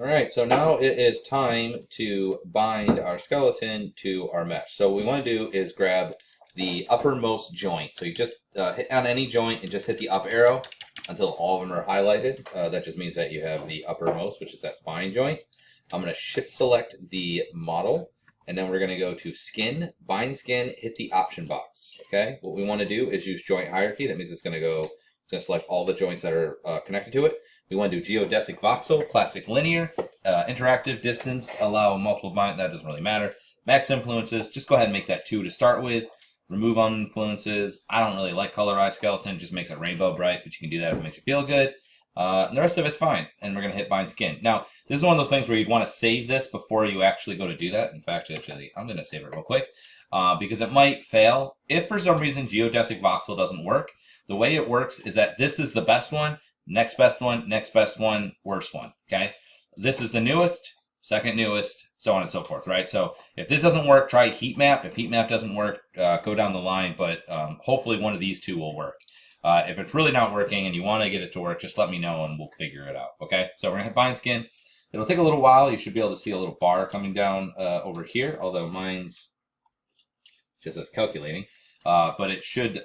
All right, so now it is time to bind our skeleton to our mesh. So what we want to do is grab the uppermost joint. So you just hit on any joint and just hit the up arrow until all of them are highlighted. That just means that you have the uppermost, which is that spine joint. I'm going to shift select the model, and then we're going to go to skin, bind skin, hit the option box. Okay, what we want to do is use joint hierarchy. That means it's going to select all the joints that are connected to it. We want to do geodesic voxel, classic linear, interactive, distance, allow multiple bind, that doesn't really matter. Max influences, just go ahead and make that 2 to start with. Remove influences. I don't really like colorized skeleton, just makes it rainbow bright, but you can do that if it makes you feel good. And the rest of it's fine. And we're going to hit bind skin. Now, this is one of those things where you'd want to save this before you actually go to do that. In fact, actually, I'm going to save it real quick because it might fail. If for some reason geodesic voxel doesn't work, the way it works is that this is the best one, next best one, next best one, worst one, okay? This is the newest, second newest, so on and so forth, right? So if this doesn't work, try heat map. If heat map doesn't work, go down the line, but hopefully one of these two will work. If it's really not working and you want to get it to work, just let me know and we'll figure it out, okay? So we're going to hit bind skin. It'll take a little while. You should be able to see a little bar coming down over here, although mine's just as calculating. But it should...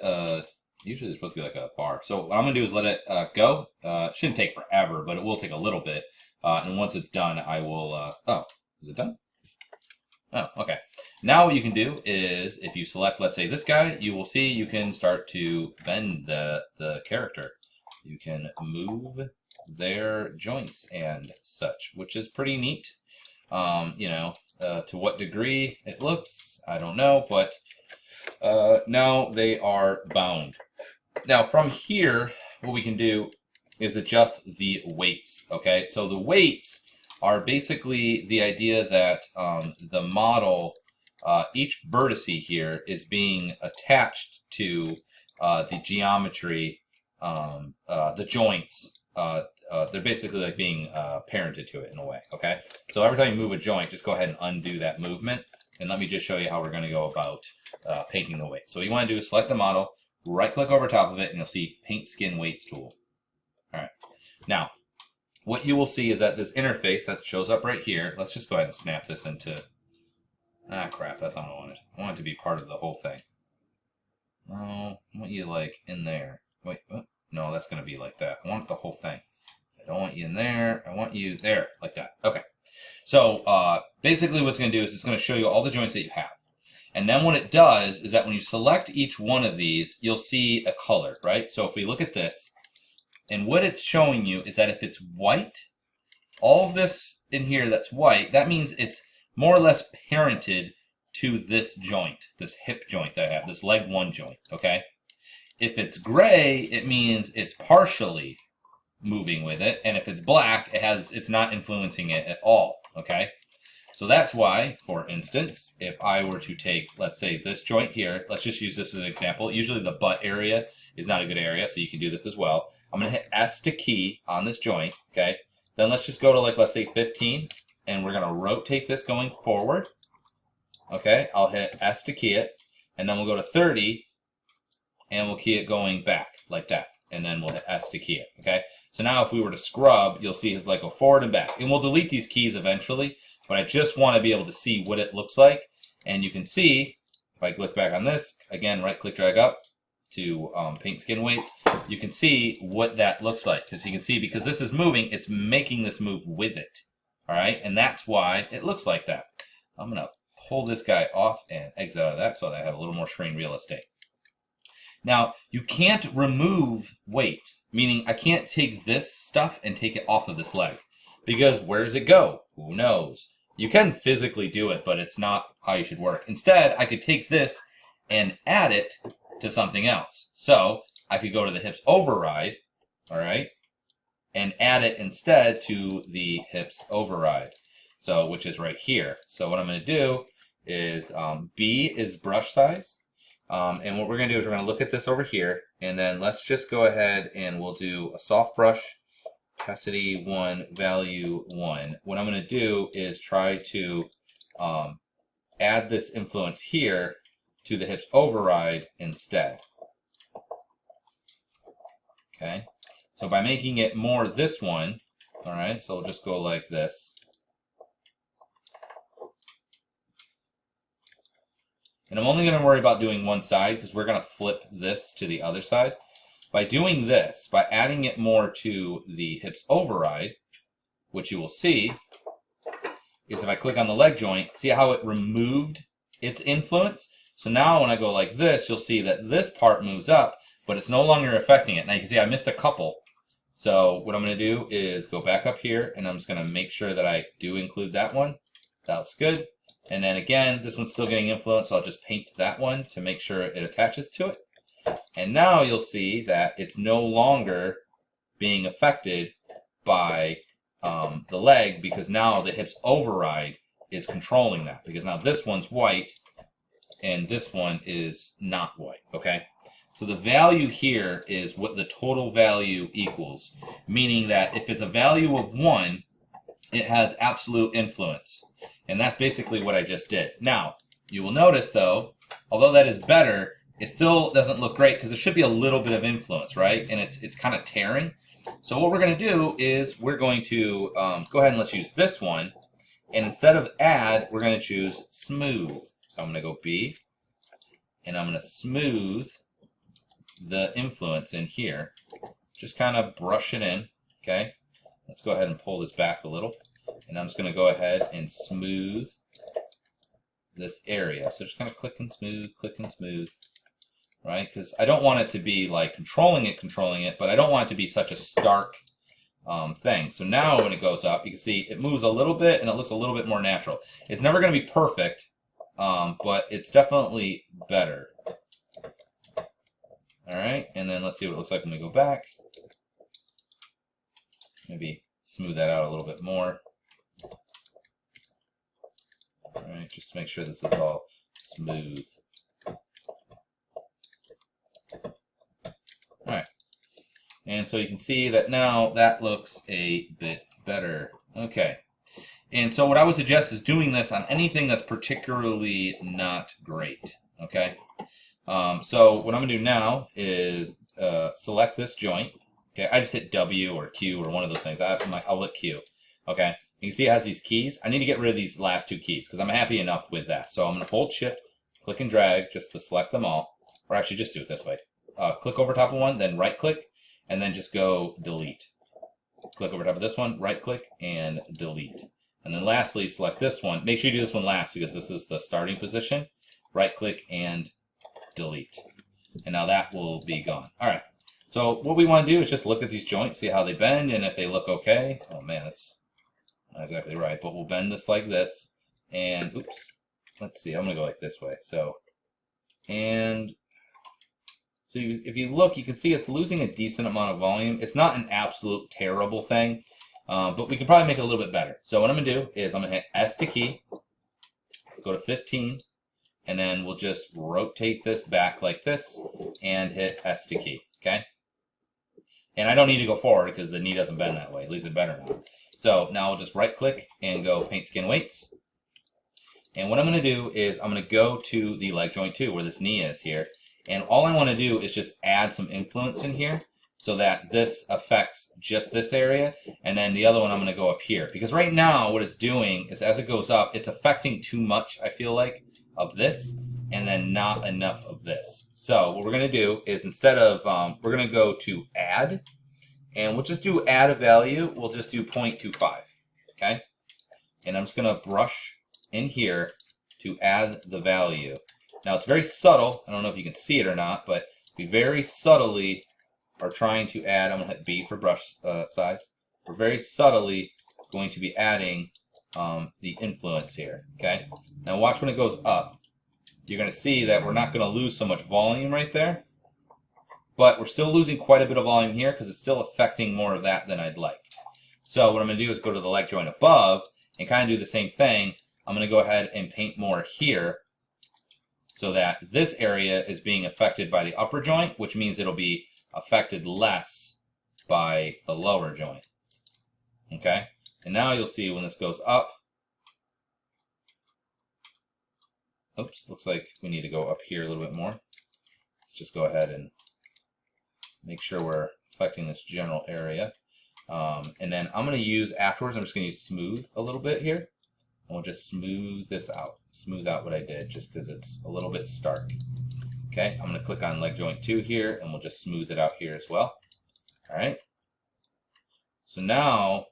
usually there's supposed to be like a bar. So what I'm going to do is let it go. It shouldn't take forever, but it will take a little bit. And once it's done, I will... oh, is it done? Oh, okay. Now what you can do is, if you select, let's say, this guy, you will see you can start to bend the character. You can move their joints and such, which is pretty neat. To what degree it looks, I don't know, but now they are bound. Now from here, what we can do is adjust the weights, okay? So the weights are basically the idea that the model, each vertex here is being attached to the geometry, the joints. They're basically like being parented to it in a way, okay? So every time you move a joint, just go ahead and undo that movement. And let me just show you how we're going to go about painting the weights. So what you want to do is select the model, right-click over top of it, and you'll see Paint Skin Weights tool. All right. Now, what you will see is that this interface that shows up right here, let's just go ahead and snap this into... Ah, crap, that's not what I wanted. I want it to be part of the whole thing. No, I want you, like, in there. Wait, what? No, that's going to be like that. I want the whole thing. I don't want you in there. I want you there, like that. Okay. So basically what it's going to do is it's going to show you all the joints that you have. And then what it does is that when you select each one of these, you'll see a color, right? So if we look at this, and what it's showing you is that if it's white, all of this in here that's white, that means it's more or less parented to this joint, this hip joint that I have, this leg 1 joint, okay? If it's gray, it means it's partially moving with it, and if it's black, it's not influencing it at all, okay? So that's why, for instance, if I were to take, let's say, this joint here, let's just use this as an example. Usually the butt area is not a good area, so you can do this as well. I'm going to hit S to key on this joint, okay? Then let's just go to, like, let's say 15, and we're going to rotate this going forward, okay? I'll hit S to key it, and then we'll go to 30, and we'll key it going back, like that. And then we'll hit S to key it, okay? So now if we were to scrub, you'll see his leg go forward and back. And we'll delete these keys eventually, but I just want to be able to see what it looks like. And you can see, if I click back on this, again, right-click, drag up to Paint Skin Weights, you can see what that looks like. Because you can see, because this is moving, it's making this move with it, all right? And that's why it looks like that. I'm going to pull this guy off and exit out of that so that I have a little more screen real estate. Now, you can't remove weight, meaning I can't take this stuff and take it off of this leg. Because where does it go? Who knows? You can physically do it, but it's not how you should work. Instead, I could take this and add it to something else. So, I could go to the hips override, all right, and add it instead to the hips override, so which is right here. So what I'm going to do is B is brush size. And what we're going to do is we're going to look at this over here, and then let's just go ahead and we'll do a soft brush, opacity 1, value 1. What I'm going to do is try to add this influence here to the hips override instead. Okay, so by making it more this one, All right, so we'll just go like this. And I'm only going to worry about doing one side because we're going to flip this to the other side. By doing this, by adding it more to the hips override, what you will see is if I click on the leg joint, see how it removed its influence? So now when I go like this, you'll see that this part moves up, but it's no longer affecting it. Now you can see I missed a couple. So what I'm going to do is go back up here, and I'm just going to make sure that I do include that one. That looks good. And then again, this one's still getting influence, so I'll just paint that one to make sure it attaches to it. And now you'll see that it's no longer being affected by the leg, because now the hips override is controlling that, because now this one's white and this one is not white, okay? So the value here is what the total value equals, meaning that if it's a value of 1, it has absolute influence. And that's basically what I just did. Now, you will notice though, although that is better, it still doesn't look great because there should be a little bit of influence, right? And it's kind of tearing. So what we're going to do is we're going to go ahead and let's use this one. And instead of add, we're going to choose smooth. So I'm going to go B, and I'm going to smooth the influence in here. Just kind of brush it in, okay? Let's go ahead and pull this back a little. And I'm just going to go ahead and smooth this area. So just kind of click and smooth, right? Because I don't want it to be like controlling it, but I don't want it to be such a stark thing. So now when it goes up, you can see it moves a little bit and it looks a little bit more natural. It's never going to be perfect, but it's definitely better. All right, and then let's see what it looks like when we go back. Maybe smooth that out a little bit more. All right, just make sure this is all smooth. All right, and so you can see that now that looks a bit better. Okay, and so what I would suggest is doing this on anything that's particularly not great, okay? So what I'm going to do now is select this joint. Okay, I just hit W or Q or one of those things. I'll hit Q. Okay, you can see it has these keys. I need to get rid of these last 2 keys because I'm happy enough with that. So I'm going to hold Shift, click and drag just to select them all. Or actually just do it this way. Click over top of one, then right click, and then just go delete. Click over top of this one, right click, and delete. And then lastly, select this one. Make sure you do this one last because this is the starting position. Right click and delete. And now that will be gone. All right. So what we want to do is just look at these joints, see how they bend, and if they look okay. Oh man, that's not exactly right, but we'll bend this like this. And oops, let's see, I'm going to go like this way. So, and so if you look, you can see it's losing a decent amount of volume. It's not an absolute terrible thing, but we can probably make it a little bit better. So what I'm going to do is I'm going to hit S to key, go to 15, and then we'll just rotate this back like this and hit S to key, okay? And I don't need to go forward because the knee doesn't bend that way. At least it better not. So now I'll just right click and go paint skin weights. And what I'm going to do is I'm going to go to the leg joint 2 where this knee is here. And all I want to do is just add some influence in here so that this affects just this area. And then the other one I'm going to go up here. Because right now what it's doing is as it goes up, it's affecting too much, I feel like, of this and then not enough of this. So what we're going to do is instead of, we're going to go to add, and we'll just do add a value. We'll just do 0.25, okay? And I'm just going to brush in here to add the value. Now it's very subtle. I don't know if you can see it or not, but we very subtly are trying to add, I'm going to hit B for brush size. We're very subtly going to be adding the influence here, okay? Now watch when it goes up. You're going to see that we're not going to lose so much volume right there, but we're still losing quite a bit of volume here because it's still affecting more of that than I'd like. So what I'm going to do is go to the leg joint above and kind of do the same thing. I'm going to go ahead and paint more here so that this area is being affected by the upper joint, which means it'll be affected less by the lower joint. Okay? And now you'll see when this goes up, oops, looks like we need to go up here a little bit more. Let's just go ahead and make sure we're affecting this general area. And then I'm going to use afterwards, I'm just going to use smooth a little bit here. And we'll just smooth this out. Smooth out what I did just because it's a little bit stark. Okay, I'm going to click on leg joint 2 here and we'll just smooth it out here as well. All right. So now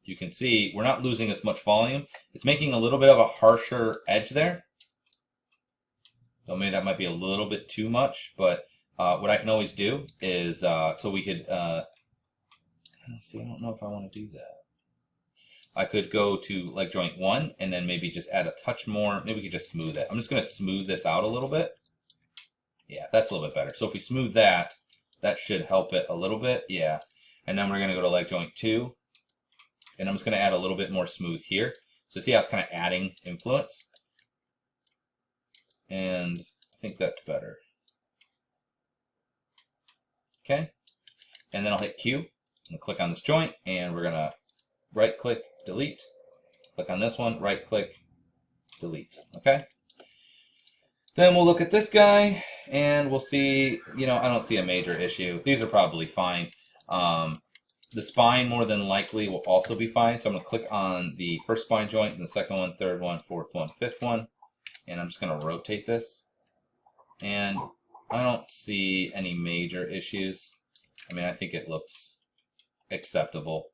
you can see we're not losing as much volume. It's making a little bit of a harsher edge there. So maybe that might be a little bit too much, but what I can always do is, so we could, see, I don't know if I want to do that. I could go to leg joint 1 and then maybe just add a touch more. Maybe we could just smooth it. I'm just going to smooth this out a little bit. Yeah, that's a little bit better. So if we smooth that, that should help it a little bit. Yeah. And then we're going to go to leg joint 2. And I'm just going to add a little bit more smooth here. So see how it's kind of adding influence? And I think that's better. Okay. And then I'll hit Q and click on this joint. And we're going to right click, delete. Click on this one, right click, delete. Okay. Then we'll look at this guy and we'll see, you know, I don't see a major issue. These are probably fine. The spine more than likely will also be fine. So I'm going to click on the first spine joint and the second one, third one, fourth one, fifth one. And I'm just going to rotate this. And I don't see any major issues. I mean, I think it looks acceptable.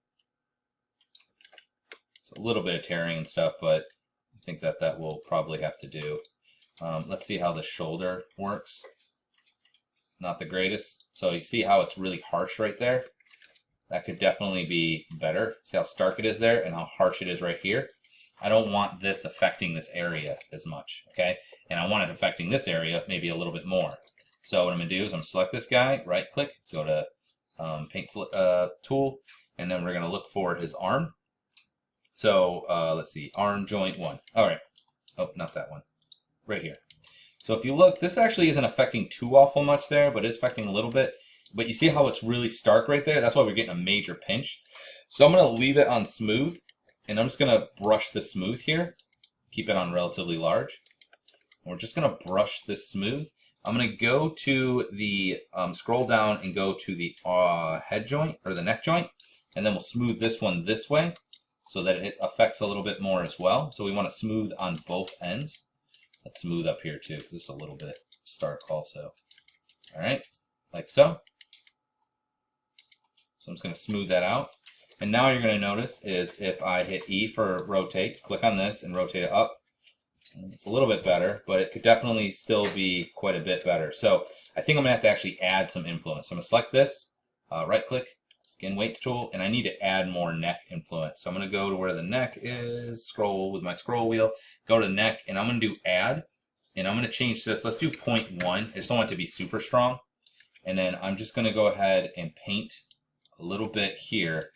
It's a little bit of tearing and stuff, but I think that that will probably have to do. Let's see how the shoulder works. Not the greatest. So you see how it's really harsh right there? That could definitely be better. See how stark it is there and how harsh it is right here? I don't want this affecting this area as much, okay? And I want it affecting this area maybe a little bit more. So what I'm going to do is I'm going to select this guy, right click, go to paint tool, and then we're going to look for his arm. So let's see, arm joint 1. All right. Oh, not that one. Right here. So if you look, this actually isn't affecting too awful much there, but it's affecting a little bit. But you see how it's really stark right there? That's why we're getting a major pinch. So I'm going to leave it on smooth, and I'm just going to brush the smooth here. Keep it on relatively large. And we're just going to brush this smooth. I'm going to go to the, scroll down and go to the head joint, or the neck joint, and then we'll smooth this one this way so that it affects a little bit more as well. So we want to smooth on both ends. Let's smooth up here too, because it's a little bit stark also. All right, like so. So I'm just going to smooth that out. And now you're going to notice is if I hit E for rotate, click on this and rotate it up. It's a little bit better, but it could definitely still be quite a bit better. So I think I'm going to have to actually add some influence. So I'm going to select this, right click, skin weights tool, and I need to add more neck influence. So I'm going to go to where the neck is, scroll with my scroll wheel, go to neck, and I'm going to do add. And I'm going to change this. Let's do 0.1. I just don't want it to be super strong. And then I'm just going to go ahead and paint a little bit here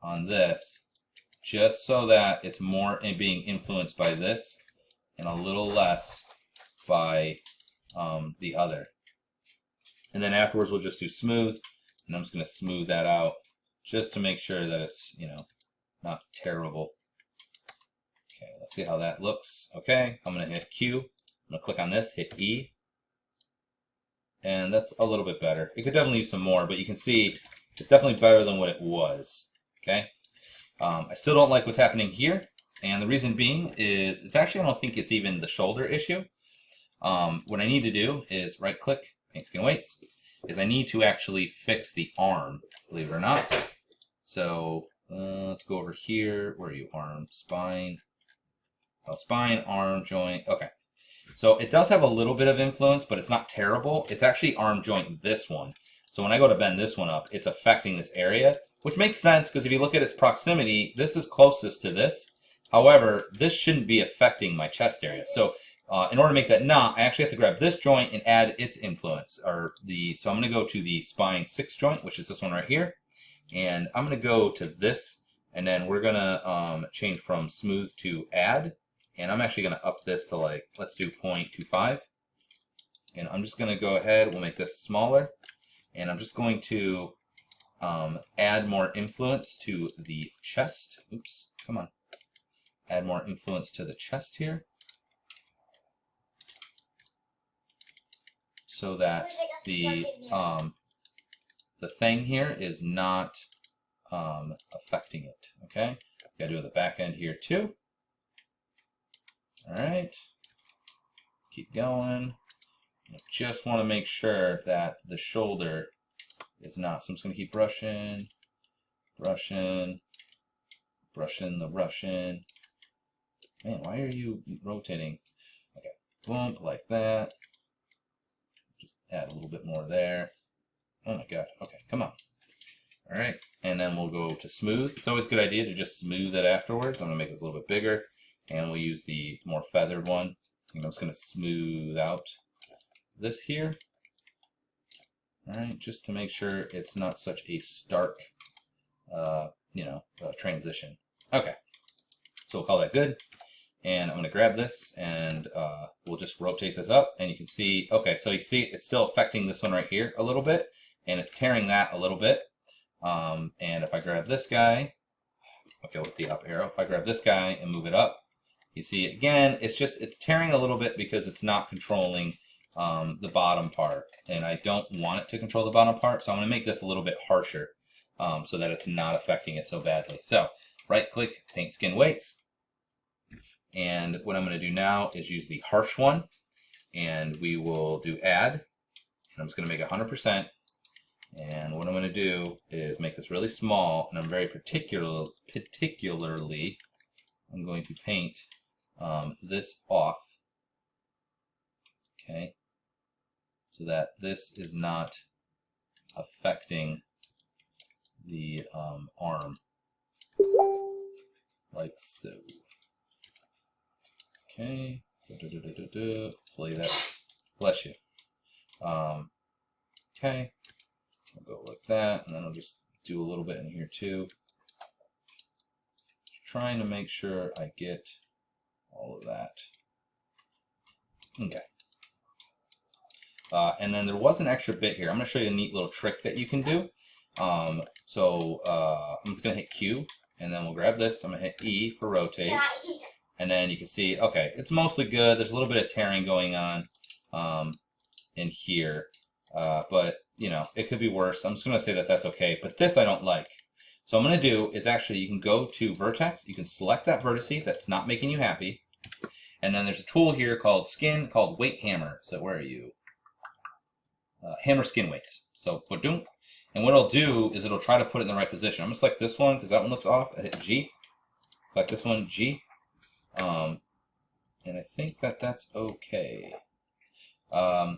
on this, just so that it's more being influenced by this and a little less by the other. And then afterwards we'll just do smooth, and I'm just going to smooth that out just to make sure that it's, you know, not terrible. Okay, let's see how that looks. Okay, I'm going to hit Q. I'm going to click on this, hit E. And that's a little bit better. It could definitely use some more, but you can see it's definitely better than what it was. Okay. I still don't like what's happening here. And the reason being is it's actually, I don't think it's even the shoulder issue. What I need to do is right click, paint skin weights, is I need to actually fix the arm, believe it or not. So let's go over here. Where are you? Arm, spine. Oh, spine, arm, joint. Okay. So it does have a little bit of influence, but it's not terrible. It's actually arm joint this one. So when I go to bend this one up, it's affecting this area, which makes sense because if you look at its proximity, this is closest to this. However, this shouldn't be affecting my chest area. So in order to make that not, I actually have to grab this joint and add its influence. So I'm going to go to the spine 6 joint, which is this one right here. And I'm going to go to this, and then we're going to change from smooth to add. And I'm actually going to up this to like, let's do 0.25. And I'm just going to go ahead, we'll make this smaller. And I'm just going to add more influence to the chest. Oops, come on. Add more influence to the chest here. So that the the thing here is not affecting it. Okay, gotta do the back end here too. All right, keep going. I just want to make sure that the shoulder is not. So I'm just gonna keep brushing, brushing, brushing the Russian. Man, why are you rotating? Okay, boom, like that. Just add a little bit more there. Oh my god, okay, come on. Alright, and then we'll go to smooth. It's always a good idea to just smooth it afterwards. I'm going to make this a little bit bigger, and we'll use the more feathered one. And I'm just going to smooth out this here. Alright, just to make sure it's not such a stark, transition. Okay, so we'll call that good. And I'm going to grab this, and we'll just rotate this up, and you can see, okay, so you see it's still affecting this one right here a little bit, and it's tearing that a little bit. And if I grab this guy, okay, with the up arrow, if I grab this guy and move it up, you see, again, it's tearing a little bit because it's not controlling the bottom part, and I don't want it to control the bottom part, so I'm going to make this a little bit harsher so that it's not affecting it so badly. So, right-click, Paint Skin Weights. And what I'm going to do now is use the harsh one, and we will do add, and I'm just going to make it 100%. And what I'm going to do is make this really small, and I'm very particularly, I'm going to paint this off, okay, so that this is not affecting the arm, like so. Okay, hopefully that's, bless you. Okay, I'll go like that, and then I'll just do a little bit in here too. Just trying to make sure I get all of that. Okay. And then there was an extra bit here. I'm going to show you a neat little trick that you can do. I'm just going to hit Q, and then we'll grab this. I'm going to hit E for rotate. And then you can see, okay, it's mostly good. There's a little bit of tearing going on in here. But, you know, it could be worse. I'm just going to say that that's okay. But this I don't like. So what I'm going to do is actually you can go to Vertex. You can select that vertice that's not making you happy. And then there's a tool here called Weight Hammer. So where are you? Hammer Skin Weights. So, ba-doom. And what it'll do is it'll try to put it in the right position. I'm going to select this one because that one looks off. I hit G. Select this one, G. And I think that that's okay.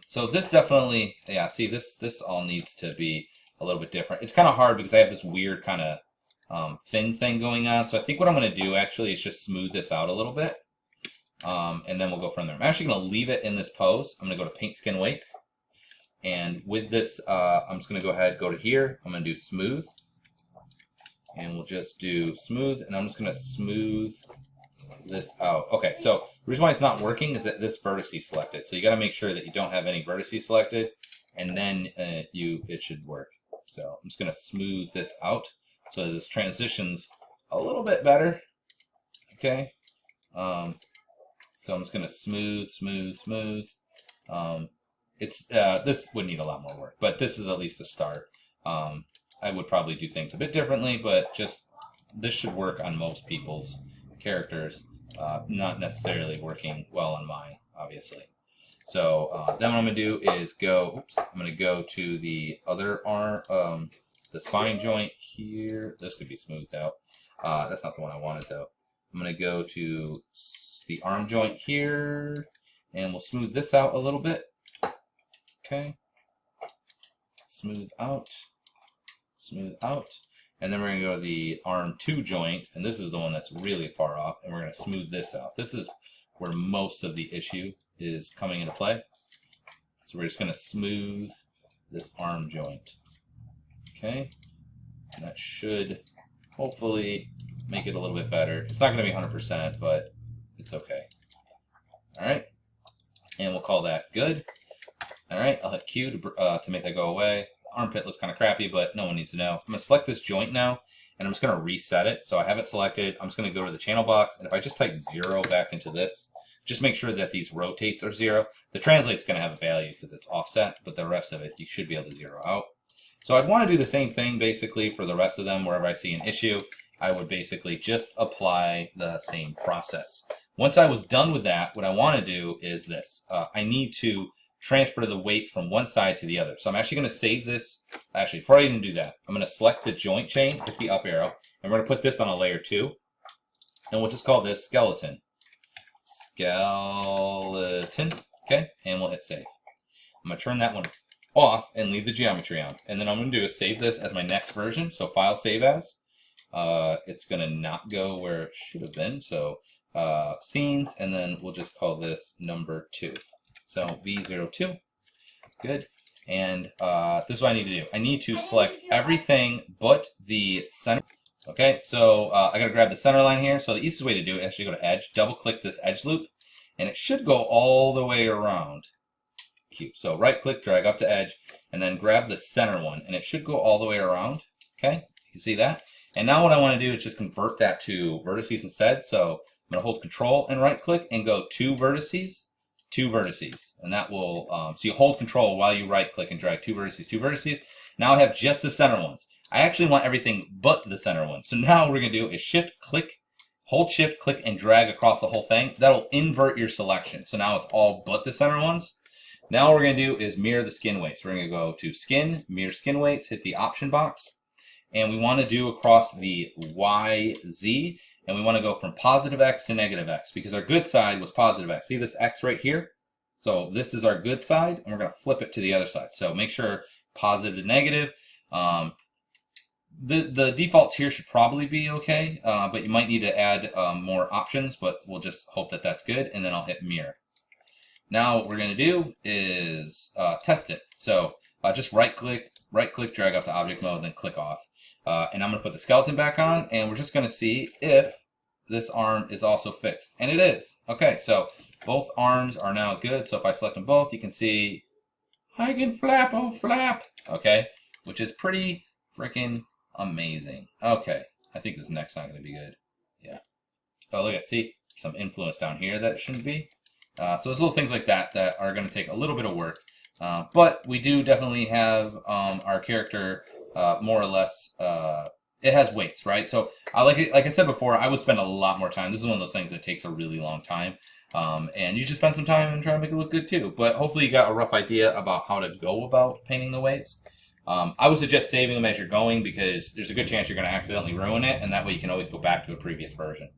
So this definitely, yeah, see, this all needs to be a little bit different. It's kind of hard because I have this weird kind of thin thing going on. So I think what I'm going to do actually is just smooth this out a little bit. And then we'll go from there. I'm actually going to leave it in this pose. I'm going to go to Paint Skin Weights. And with this, I'm just going to go ahead, go to here. I'm going to do smooth. And we'll just do smooth. And I'm just going to smooth this out. Okay, so the reason why it's not working is that this vertex is selected. So you got to make sure that you don't have any vertices selected, and then it should work. So I'm just going to smooth this out so that this transitions a little bit better. Okay, so I'm just going to smooth. This would need a lot more work, but this is at least a start. I would probably do things a bit differently, but just this should work on most people's characters, not necessarily working well on mine, obviously. So then what I'm going to do is I'm going to go to the other arm, the spine joint here. This could be smoothed out. That's not the one I wanted, though. I'm going to go to the arm joint here, and we'll smooth this out a little bit. Okay. Smooth out. And then we're going to go to the arm 2 joint, and this is the one that's really far off, and we're going to smooth this out. This is where most of the issue is coming into play. So we're just going to smooth this arm joint. Okay? And that should hopefully make it a little bit better. It's not going to be 100%, but it's okay. Alright? And we'll call that good. Alright, I'll hit Q to make that go away. Armpit looks kind of crappy, but no one needs to know. I'm going to select this joint now, and I'm just going to reset it. So I have it selected. I'm just going to go to the channel box, and if I just type 0 back into this, just make sure that these rotates are 0. The translate's going to have a value because it's offset, but the rest of it, you should be able to 0 out. So I'd want to do the same thing basically for the rest of them. Wherever I see an issue, I would basically just apply the same process. Once I was done with that, what I want to do is this. I need to transfer the weights from one side to the other. So I'm actually going to save this. Actually, before I even do that, I'm going to select the joint chain, hit the up arrow, and we're going to put this on a layer 2. And we'll just call this skeleton. Skeleton. Okay, and we'll hit save. I'm going to turn that one off and leave the geometry on. And then I'm going to do is save this as my next version. So file save as. It's going to not go where it should have been. So scenes, and then we'll just call this number 2. So V02. Good. And this is what I need to do. I need to select everything but the center. Okay, so I got to grab the center line here. So the easiest way to do it is actually go to edge, double click this edge loop, and it should go all the way around. Cube. So right click, drag up to edge, and then grab the center one, and it should go all the way around. Okay, you see that? And now what I want to do is just convert that to vertices instead. So I'm going to hold Control and right click and go 2 vertices, 2 vertices, and that will. So you hold Control while you right click and drag 2 vertices, 2 vertices. Now I have just the center ones. I actually want everything but the center ones. So now what we're going to do is shift click, hold shift click and drag across the whole thing. That'll invert your selection. So now it's all but the center ones. Now what we're going to do is mirror the skin weights. We're going to go to skin, mirror skin weights, hit the option box. And we want to do across the YZ. And we want to go from positive X to negative X because our good side was positive X. See this X right here? So this is our good side and we're going to flip it to the other side. So make sure positive to negative. The defaults here should probably be okay, but you might need to add more options, but we'll just hope that that's good, and then I'll hit mirror. Now what we're going to do is test it. So just right click, drag up to object mode, then click off. And I'm going to put the skeleton back on, and we're just going to see if this arm is also fixed. And it is. Okay, so both arms are now good. So if I select them both, you can see I can flap, oh flap. Okay, which is pretty freaking amazing. Okay, I think this next not going to be good. Yeah. Oh, look at, see, some influence down here that shouldn't be. So there's little things like that that are going to take a little bit of work. But we do definitely have our character more or less. It has weights, right? So like I said before, I would spend a lot more time. This is one of those things that takes a really long time. And you should spend some time and try to make it look good too. But hopefully you got a rough idea about how to go about painting the weights. I would suggest saving them as you're going because there's a good chance you're going to accidentally ruin it, and that way you can always go back to a previous version.